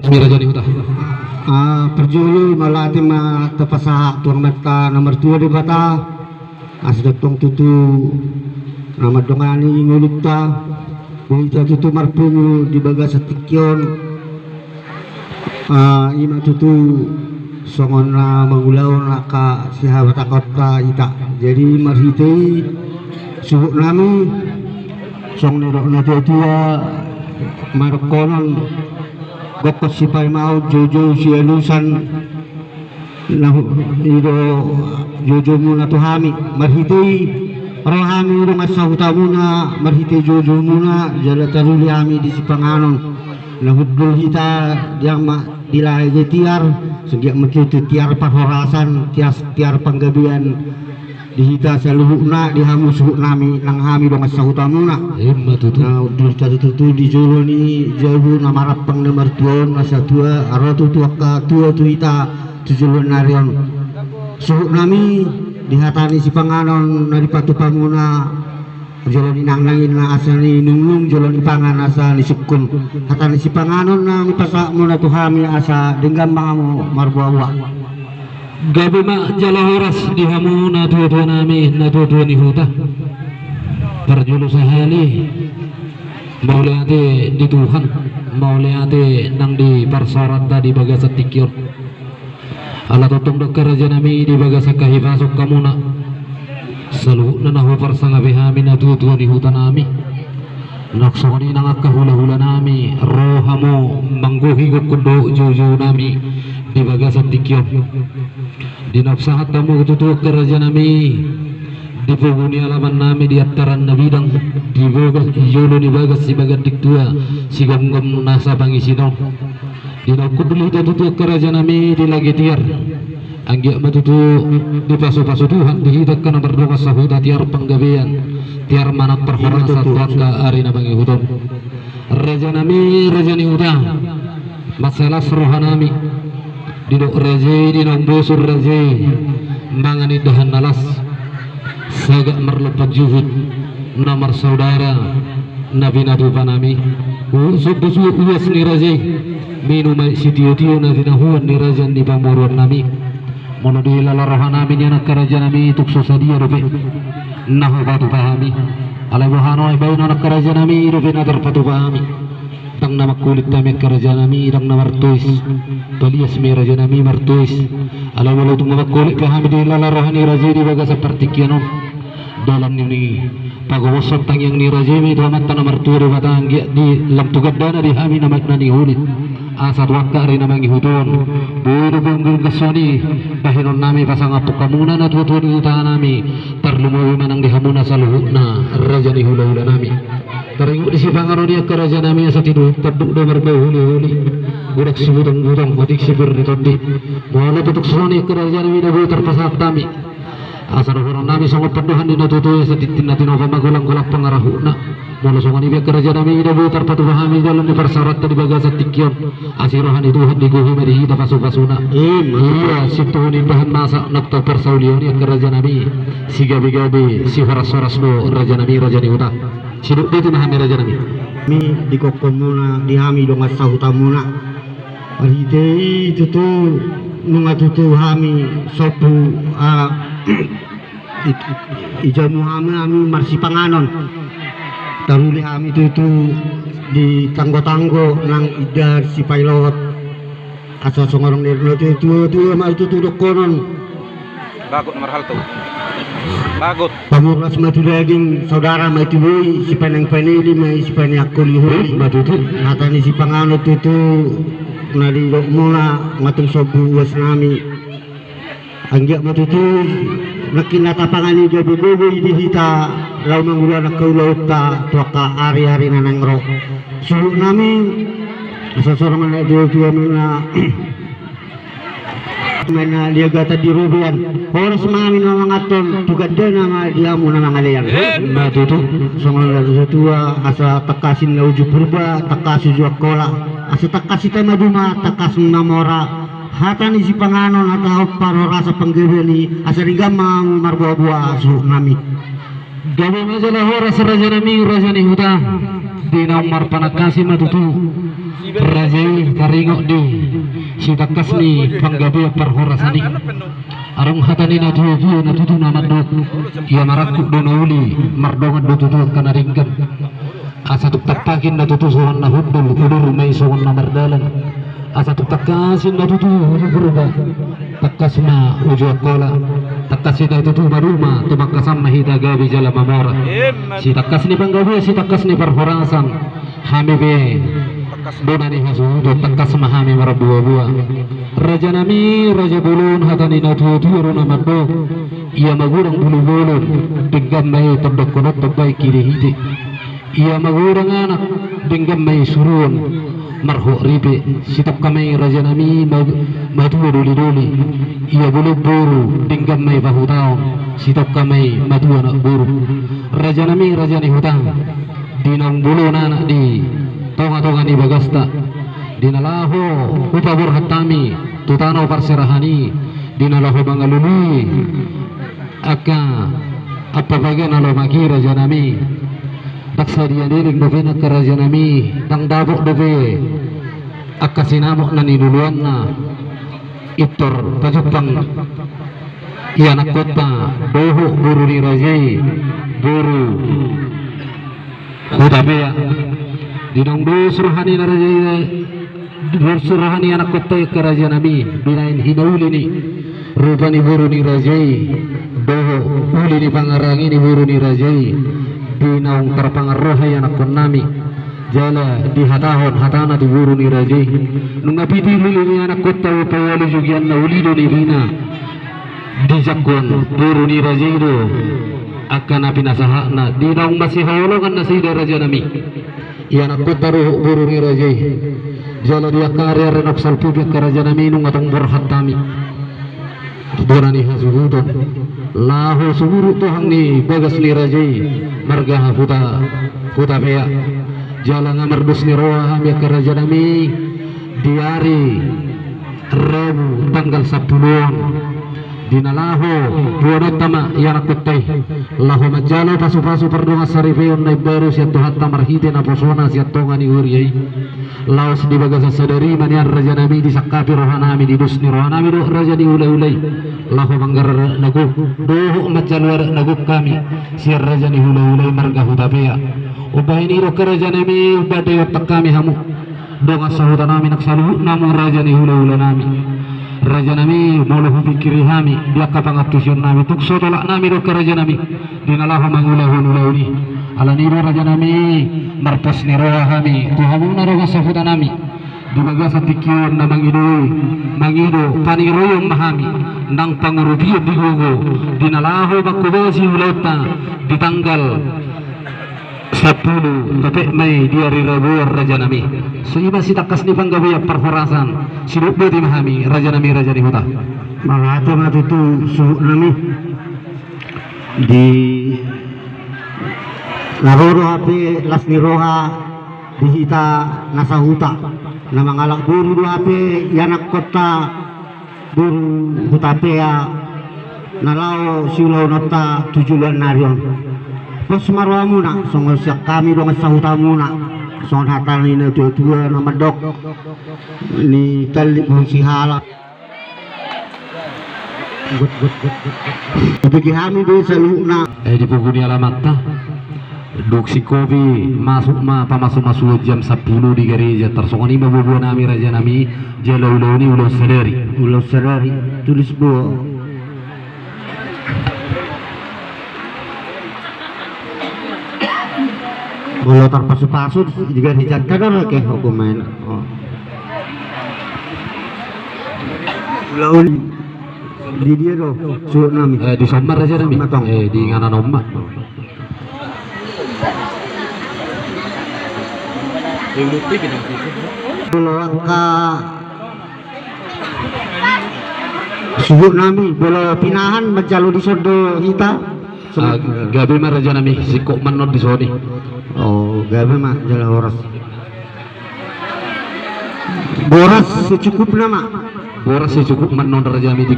Mirajan Huta. Perjuli malati ma tapasa tuang mata nomor 2 di bata asdatong tutu nama dongani ngulukta buita tutu marpungu di baga satikyon ima tutu songon na mangulaw na ka sihabat akota ita jadi marhitei subuk nami song nirok na tua markonon gokot sipay mau jojo si alusan na iro jojo muna tuhami marhitei rohami rumah sahuta muna marhitei jojo muna jala taruli ami di sipanganon na hudul hita yang dilai tiar segiak mecutu tiar pahorasan tiar panggabian dihita saluhukna dihamu suhuk nami nang hami dong sahuta muna na udul tutu di jolo ni jauh namarap pang nomor tuon masa tua arotu tuaka tua tuita tujulun narion suhuk nami dihatani si panganon nari patu pamuna jolo ni nang nangin na asa ni nunglung jolo ni pangan asa ni sukun hatani si panganon na mipasa muna tuhami asa denggam mangamu marbuawa Gabi mak jalahoras dihamu na tua nami na tua ni huta. Perjulu sahali mauliate di Tuhan mauliate nang di parsarat tadi baga satikyon ala totong dokar raja nami di baga sakahipasok kamuna salu nanahu parsanga behami na tua ni huta nami naksoni nang akahula-hula nami rohamu mangguhi kundo jojo nami di baga satikyon di nafsahat tamu ketutu kerja nami di penghuni alaman nami di ataran nabidang di bogas ijolo di bagas si bagat diktua si gom nasa pangisidong di nakuduli tutu kerja nami di lagi tiar anggiak matutu di pasu-pasu Tuhan dihidak kana berdoa sahuta tiar panggabean tiar manak perhorasa tuan ka arina bangi hudon raja nami raja ni huta masalah serohanami didok raje di nombosur raje mangani dahan nalas sagak merlepat juhud namar saudara nabi nadu panami subusu uas ni raje minum sitio-tio na dinahuan ni rajan di pamuruan nami mono di lalarohan nami ni anak keraja nami tukso sadia rupi nahu batu pahami alai bohano ibayu anak keraja nami rupi nadar patu pahami tang nama kulit kami kerja nami dang nama martuis tolias mi raja nami martuis ala walau tung nama kulit kami di lala rohani raja di baga seperti kianon dalam ini pagowosan tang yang ni raja mi dua mata nama martuis di batang di lam tugat dana di hami nama nani hulit asat wakka ri nama ngihutun buru banggung kesoni bahinon nami pasang apuk kamuna na tutu di utah nami terlumawi manang di hamuna saluhukna raja ni hula-hula nami taringu di sipangaro dia kerajaan nami asa tidur taduk do berbau huli-huli budak si budang butik si berdi wala tutuk soni kerajaan nami dabu terpasak tami asar orang nami sangat peduhan di natutu asa titin natino pamagulang-gulang pangarahuna mula songan ibe kerajaan nami dabu terpatu pahami dalam di persarat tadi bagasa tikyon asirohan itu di guhi medihita pasu-pasuna iya situhuni bahan masak nakta persaulion yang kerajaan nami si gabi-gabi si horas-horas do raja nami raja ni utang siduk itu nah raja nami mi di kokon muna di hami dong sahuta muna marhitei tutu nunga tutu hami sopu ijamu hami marsi panganon taruli hami tutu di tanggo-tanggo nang idar si pilot asa songorong nirno tutu mal tutu dokonon bagut nomor hal tuh bagut pamuras matu daging saudara matu boy si panang panili mai si panang kulihuri matu tu natani si pangano tutu nadi lok mula matung sobu was nami anggak matu tu nakin natapangani jobi bobi di hita lau mangula nak kau lauta tuaka hari-hari nanang ro suruh nami seseorang anak dia mina mana dia gata di rubian horas mami nama ngaton tugas dia nama dia mau nama ngalian nah tutu songon lalu tua asa takasin lauju purba takasu jua kola asa takasi tema duma takasun namora hatani si panganon atau paro rasa penggeweli asa rigama marbuah-buah su nami gabi masalah horas raja nami raja ni huta di nomor panakasi matutu Rajai taringok di sitakas ni panggabi perhorasani arung hatani na tuju na tutu na madok ia marakuk donauli mardongan dotutu kana ringkan asa tuk tapakin na tutu sohan na hundul udur may sohan na mardalan asa tuk takasin na tutu berubah takas na ujo kola takas na tutu baruma tumakasam mahita gabi jala mamora si takas ni panggabi si takas ni perhorasan hamibe dona ni hasu do takas mahami marabua-bua raja nami raja bulun hatani na tutu na madok ia magurang bulu-bulun dengan may tandok kunot tabay kilihiti ia magurang anak dengan may surun marho ribe sitap kami raja nami matu duli-duli ia bulu-bulu dengan may bahutao sitap kami matu anak buru raja nami raja ni hutang dinang bulu anak di tonga-tonga ni bagasta dinalaho upabur hatami tutano parserahani dinalaho bangaluni aka apa bagian alo maki raja nami daksa dia diring dobe na raja nami tang dabok dobe aka sinamok na niluluan na itor tajupang ianak kota doho guru ni rajai guru kutabea dinong do surhani na rajai surhani anak kota ke raja nami binain hinauli ni rupani buru ni rajai doho uli ni pangarangi ni buru ni rajai binaung terpangarohai anak konami jala di hatana di buru ni rajai nungapiti uli ni anak kota upawali jugian na uli do ni bina di jakon buru ni rajai do akan api nasahakna dinaung masih hawalongan na sida raja nami anak kota buru ni rajai jala dia karya renok salpubik ke raja nami nung atong berhatami donani hasuhudon lahu suburu tuhang ni bagas ni rajai marga huta pea jalan merdus ni roa hamia ke raja nami diari Rebu tanggal 10 dinalahu buat tama yang kutai lahu majalo pasu-pasu perdonga saripeon na baru siat tuhat tamarhite na posona siat tongani uriai laos di bagasa sadari manian raja nami di sakapi rohanami di dusni rohanami do raja di ulai-ulai lahu manggar naguk doho majalo naguk kami siar raja ni ulai-ulai marga hutapea ubah ini ro raja nami ubah dewa kami hamu donga sahuta nami naksalu namu raja ni ulai-ulai nami raja nami muluhu pikiri hami dia kapangatusion nami tukso tolak nami do raja nami dinalahu mangulahu ala niru raja nami marpos ni roha hami tuhamu naroga sahuta nami di bagasa tikion na mangido paniroyong mahami nang pangurubiyo digugo dinalahu bakubasi ulauta di tanggal 10 tapi Mei dia rirabuar raja nami seiba si takas ni panggabiya perhorasan sinup beti mahami raja nami raja ni huta Malato na tutu suhuk nami di naroro hape las ni roha dihita nasa huta na mangalak buru do hape yanak kota buru hutapea nalao siulaw nota tujulan narion pas marwa muna songo siak kami dong sa huta muna son hatan ni tua na madok ni tali si hala gut bagi kami do sa luna di puguni alamat ta duk si kopi masuk pamasuk jam 10 di gereja tersongoni mabubuan nami raja nami jalau ni ulau sadari tulis buah bolo terpasu-pasu juga dijaga kan ke hukuman ulah di dia do suuk nami di somar raja nami di ngana nomma bolo ka suuk nami bolo pinahan majalo di sodo hita gabi mah raja nami sikok manot di soni oh gabi mah jala boras secukupnya mak boras secukupnya non raja nami